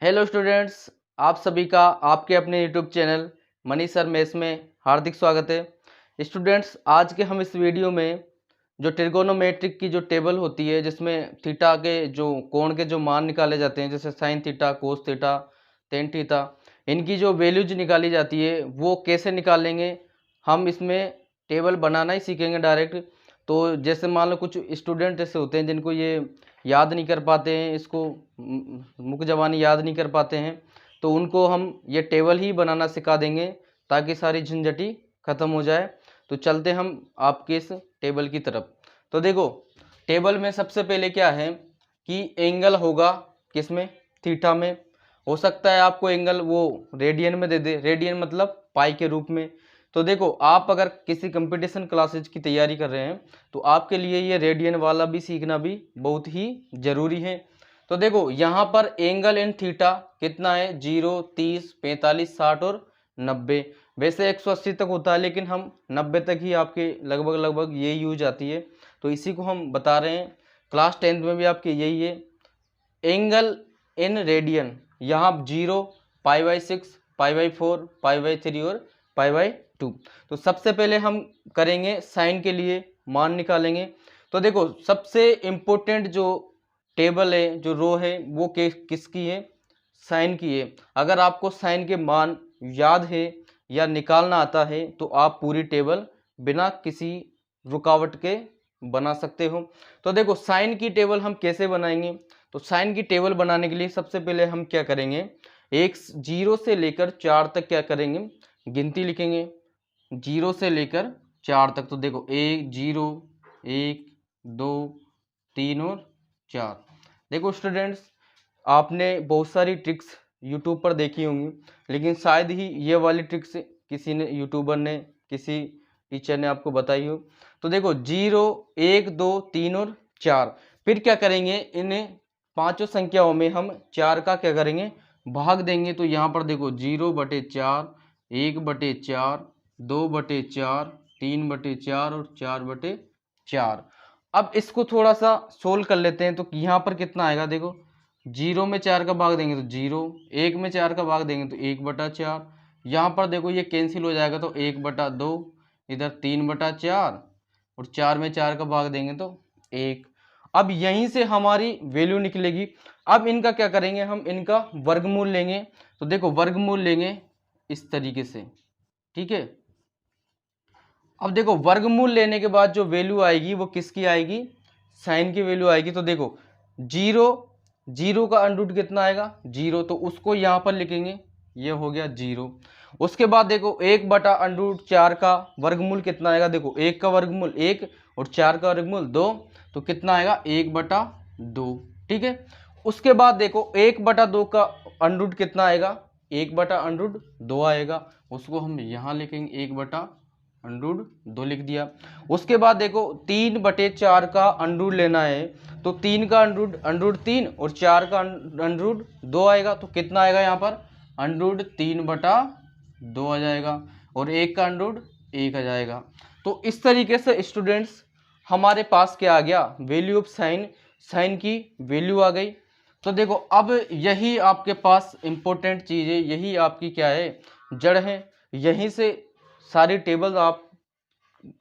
Hello students, आप सभी का आपके अपने YouTube channel money sir mess में हार्दिक स्वागत है। स्टूडेंट्स, आज के हम इस वीडियो में जो ट्रिगोनोमेट्रिक की जो टेबल होती है जिसमें थीटा के जो कोण के जो मान निकाले जाते हैं, जैसे sine theta, cos theta, tan theta, इनकी जो वैल्यूज निकाली जाती है वो कैसे निकालेंगे हम इसमें टेबल बनाना ही सीखेंगे डायरेक्ट। तो जैसे मान लो कुछ स्टूडेंट ऐसे होते हैं जिनको ये याद नहीं कर पाते हैं, इसको मुख्य ज़बानी याद नहीं कर पाते हैं, तो उनको हम ये टेबल ही बनाना सिखा देंगे ताकि सारी झंझटी ख़त्म हो जाए। तो चलते हम आपके इस टेबल की तरफ। तो देखो, टेबल में सबसे पहले क्या है कि एंगल होगा किसमें, थीटा में। हो सकता है आपको एंगल वो रेडियन में दे दे, रेडियन मतलब पाई के रूप में। तो देखो, आप अगर किसी कंपटीशन क्लासेज की तैयारी कर रहे हैं तो आपके लिए ये रेडियन वाला भी सीखना भी बहुत ही ज़रूरी है। तो देखो, यहाँ पर एंगल इन थीटा कितना है, 0, 30, 45, 60 और 90। वैसे 180 तक होता है, लेकिन हम 90 तक ही आपके लगभग ये यूज आती है, तो इसी को हम बता रहे हैं। क्लास 10th में भी आपके यही है। एंगल इन रेडियन, यहाँ 0, π/6, π/4, π/3 और π/2। तो सबसे पहले हम करेंगे साइन के लिए मान निकालेंगे। तो देखो, सबसे इम्पोर्टेंट जो टेबल है, जो रो है, वो किसकी है, साइन की है। अगर आपको साइन के मान याद है या निकालना आता है तो आप पूरी टेबल बिना किसी रुकावट के बना सकते हो। तो देखो, साइन की टेबल हम कैसे बनाएंगे। तो साइन की टेबल बनाने के लिए सबसे पहले हम क्या करेंगे, 0 से लेकर 4 तक क्या करेंगे, गिनती लिखेंगे 0 से लेकर 4 तक। तो देखो, 1, 0, 1, 2, 3 और 4। देखो स्टूडेंट्स, आपने बहुत सारी ट्रिक्स यूट्यूब पर देखी होंगी, लेकिन शायद ही ये वाली ट्रिक्स किसी ने, यूट्यूबर ने, किसी टीचर ने आपको बताई हो। तो देखो, 0, 1, 2, 3 और 4। फिर क्या करेंगे, इन पांचों संख्याओं में हम 4 का क्या करेंगे, भाग देंगे। तो यहाँ पर देखो, 0/4, 1/4, 2/4, 3/4 और 4/4। अब इसको थोड़ा सा सोल्व कर लेते हैं। तो यहाँ पर कितना आएगा, देखो, 0 में 4 का भाग देंगे तो 0, 1 में 4 का भाग देंगे तो 1/4। यहाँ पर देखो ये कैंसिल हो जाएगा तो 1/2, इधर 3/4 और 4 में 4 का भाग देंगे तो 1। अब यहीं से हमारी वैल्यू निकलेगी। अब इनका क्या करेंगे, हम इनका वर्गमूल लेंगे। तो देखो, वर्गमूल लेंगे इस तरीके से, ठीक है। अब देखो, वर्गमूल लेने के बाद जो वैल्यू आएगी वो किसकी आएगी, साइन की वैल्यू आएगी। तो देखो, 0 का अंडरूट कितना आएगा, 0, तो उसको यहाँ पर लिखेंगे, ये हो गया 0। उसके बाद देखो, 1/√4 का वर्गमूल कितना आएगा, देखो 1 का वर्गमूल 1 और 4 का वर्गमूल 2, तो कितना आएगा 1/2, ठीक है। उसके बाद देखो, 1/2 का अंडरूट कितना आएगा, 1/√2 आएगा, उसको हम यहाँ लिखेंगे 1/√2 लिख दिया। उसके बाद देखो, 3/4 का अंडरूट लेना है, तो 3 का अंडरूट 3 और 4 का अंडरूट 2 आएगा, तो कितना आएगा यहाँ पर, √3/2 आ जाएगा, और 1 का अंडरूट 1 आ जाएगा। तो इस तरीके से स्टूडेंट्स हमारे पास क्या आ गया, वैल्यू ऑफ साइन, साइन की वैल्यू आ गई। तो देखो, अब यही आपके पास इंपॉर्टेंट चीज़ है, यही आपकी क्या है, जड़ है। यहीं से सारी टेबल आप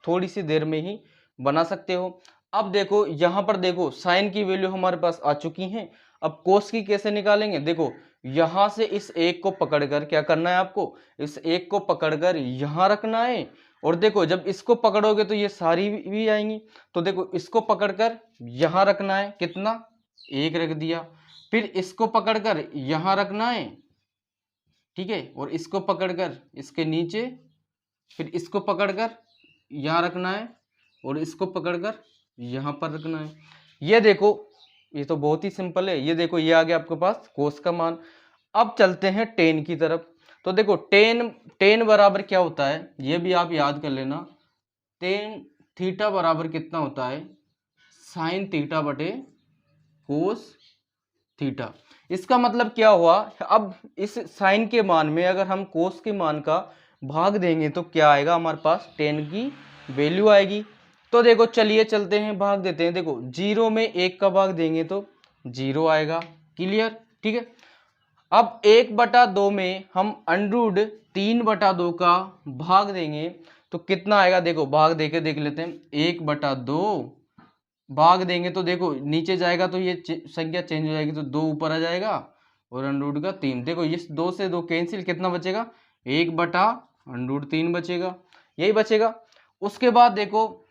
थोड़ी सी देर में ही बना सकते हो। अब देखो, यहाँ पर देखो, साइन की वैल्यू हमारे पास आ चुकी है। अब कोस की कैसे निकालेंगे, देखो, यहाँ से इस एक को पकड़कर क्या करना है आपको, इस एक को पकड़कर यहाँ रखना है। और देखो, जब इसको पकड़ोगे तो ये सारी भी आएंगी। तो देखो, इसको पकड़कर यहाँ रखना है, कितना, 1 रख दिया। फिर इसको पकड़कर यहाँ रखना है, ठीक है, और इसको पकड़कर इसके नीचे, फिर इसको पकड़कर यहाँ रखना है और इसको पकड़कर यहाँ पर रखना है। ये देखो, ये तो बहुत ही सिंपल है। ये देखो, ये आ गया आपके पास कोस का मान। अब चलते हैं टेन की तरफ। तो देखो, टेन बराबर क्या होता है, ये भी आप याद कर लेना। टेन थीटा बराबर कितना होता है, साइन थीटा बटे कोस थीटा। इसका मतलब क्या हुआ, अब इस साइन के मान में अगर हम कोस के मान का भाग देंगे तो क्या आएगा, हमारे पास टेन की वैल्यू आएगी। तो देखो, चलिए चलते हैं, भाग देते हैं। देखो, 0 में 1 का भाग देंगे तो 0 आएगा, क्लियर, ठीक है। अब 1/2 में हम अंडरूट 3/2 का भाग देंगे तो कितना आएगा, देखो भाग देके देख लेते हैं। 1/2 भाग देंगे तो देखो नीचे जाएगा तो ये संख्या चेंज हो जाएगी, तो 2 ऊपर आ जाएगा और अंडरूट का 3। देखो ये 2 से 2 कैंसिल, कितना बचेगा, 1/√3 बचेगा, यही बचेगा। उसके बाद देखो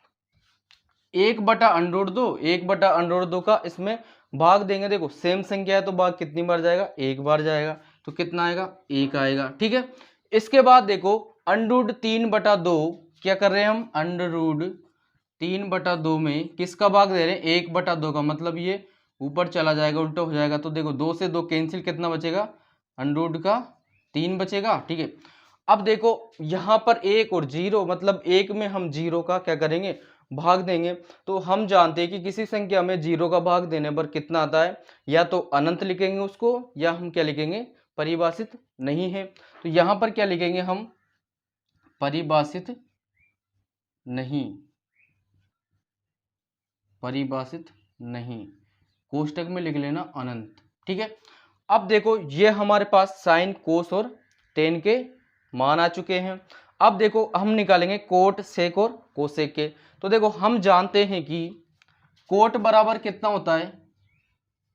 1/√2, 1/√2 का इसमें भाग देंगे, देखो सेम संख्या है तो भाग कितनी बार जाएगा, 1 बार जाएगा, तो कितना आएगा, 1 आएगा। ठीक है, इसके बाद देखो √3/2 क्या कर रहे हैं हम, √3/2 में किसका भाग दे रहे हैं, 1/2 का, मतलब ये ऊपर चला जाएगा, उल्टा हो जाएगा। तो देखो 2 से 2 कैंसिल, कितना बचेगा, √3 बचेगा। ठीक है, अब देखो यहाँ पर 1 और 0, मतलब 1 में हम 0 का क्या करेंगे, भाग देंगे। तो हम जानते हैं कि किसी संख्या में 0 का भाग देने पर कितना आता है, या तो अनंत लिखेंगे उसको, या हम क्या लिखेंगे, परिभाषित नहीं है। तो यहाँ पर क्या लिखेंगे हम, परिभाषित नहीं, परिभाषित नहीं, कोष्टक में लिख लेना अनंत। ठीक है, अब देखो ये हमारे पास साइन, कोस और टेन के मान आ चुके हैं। अब देखो हम निकालेंगे कोट, सेक और कोसेक के। तो देखो हम जानते हैं कि कोट बराबर कितना होता है,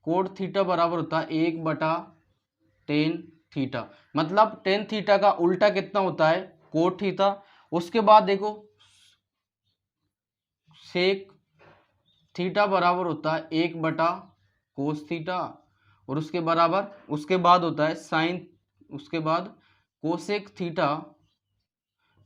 कोट थीटा बराबर होता है 1/tan थीटा, मतलब टेन थीटा का उल्टा कितना होता है, कोट थीटा। उसके बाद देखो सेक थीटा बराबर होता है 1/कोस थीटा, और उसके बराबर, उसके बाद होता है साइन, उसके बाद कोसेक थीटा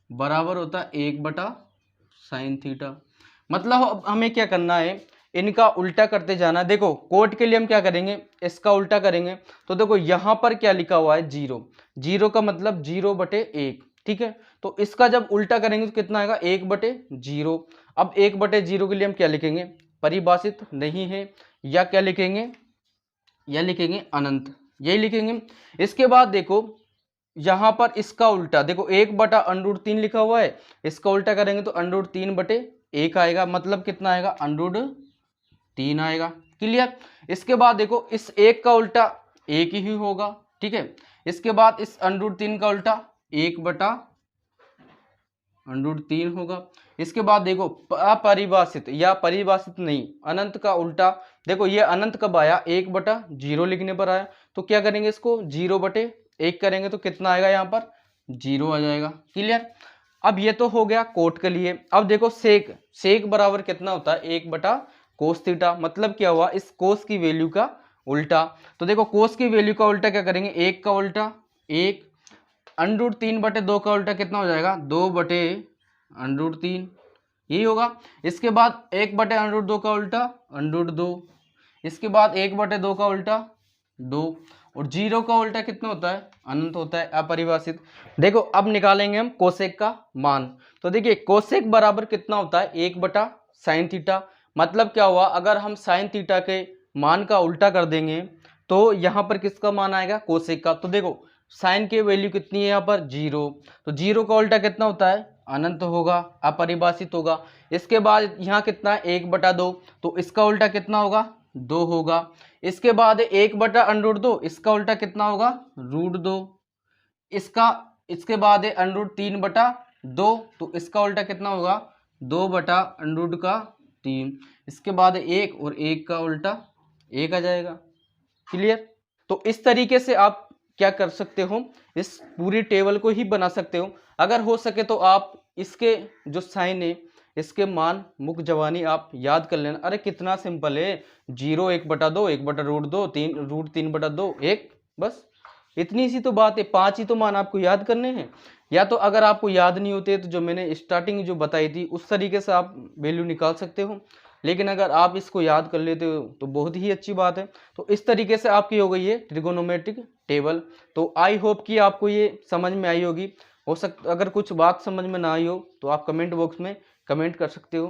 बराबर होता है 1/साइन थीटा। मतलब अब हमें क्या करना है, इनका उल्टा करते जाना। देखो कोट के लिए हम क्या करेंगे, इसका उल्टा करेंगे। तो देखो यहाँ पर क्या लिखा हुआ है, 0, 0 का मतलब 0/1। ठीक है, तो इसका जब उल्टा करेंगे तो कितना आएगा, 1/0। अब 1/0 के लिए हम क्या लिखेंगे, परिभाषित नहीं है, या क्या लिखेंगे, या लिखेंगे अनंत, यही लिखेंगे। इसके बाद देखो यहाँ पर इसका उल्टा, देखो 1/√3 लिखा हुआ है, इसका उल्टा करेंगे तो √3/1 आएगा, मतलब कितना आएगा, √3 आएगा। क्लियर। इसके बाद देखो इस 1 का उल्टा 1 ही होगा। ठीक है, इसके बाद इस √3 का उल्टा 1/√3 होगा। इसके बाद देखो अपरिभाषित या परिभाषित नहीं, अनंत का उल्टा, देखो ये अनंत कब आया, 1/0 लिखने पर आया। तो क्या करेंगे, इसको 0/1 करेंगे तो कितना आएगा, यहाँ पर 0 आ जाएगा। क्लियर। अब ये तो हो गया कोट के लिए। अब देखो सेक, सेक बराबर कितना होता है, 1/कोस थीटा, मतलब क्या हुआ, इस कोस की वैल्यू का उल्टा। तो देखो कोस की वैल्यू का उल्टा क्या करेंगे, 1 का उल्टा 1, √3/2 का उल्टा कितना हो जाएगा, 2/√3, यही होगा। इसके बाद 1/√2 का उल्टा √2, इसके बाद 1/2 का उल्टा 2, और 0 का उल्टा कितना होता है, अनंत होता है, अपरिभाषित। देखो अब निकालेंगे हम कोसेक का मान। तो देखिए कोसेक बराबर कितना होता है, 1/साइन थीटा, मतलब क्या हुआ, अगर हम साइन थीटा के मान का उल्टा कर देंगे तो यहाँ पर किसका मान आएगा, कोसेक का। तो देखो साइन की वैल्यू कितनी है यहाँ पर, 0, तो 0 का उल्टा कितना होता है, अनंत होगा, अपरिभाषित होगा। इसके बाद यहाँ कितना है, 1/2, तो इसका उल्टा कितना होगा, 2 होगा। इसके बाद 1/√2, इसका उल्टा कितना होगा, √2, इसका, इसके बाद है √3/2, तो इसका उल्टा कितना होगा, 2/√3, इसके बाद 1 और 1 का उल्टा 1 आ जाएगा। क्लियर। तो इस तरीके से आप क्या कर सकते हो, इस पूरी टेबल को ही बना सकते हो। अगर हो सके तो आप इसके जो साइन है, इसके मान मुख जवानी आप याद कर लेना। अरे कितना सिंपल है, 0, 1/2, 1/√2, 3√3/2, 1, बस इतनी सी तो बात है। 5 ही तो मान आपको याद करने हैं। या तो अगर आपको याद नहीं होते तो जो मैंने स्टार्टिंग जो बताई थी उस तरीके से आप वैल्यू निकाल सकते हो, लेकिन अगर आप इसको याद कर लेते हो तो बहुत ही अच्छी बात है। तो इस तरीके से आपकी हो गई है ट्रिगोनोमेट्रिक टेबल। तो आई होप कि आपको ये समझ में आई होगी। हो सकता अगर कुछ बात समझ में ना आई हो तो आप कमेंट बॉक्स में कमेंट कर सकते हो।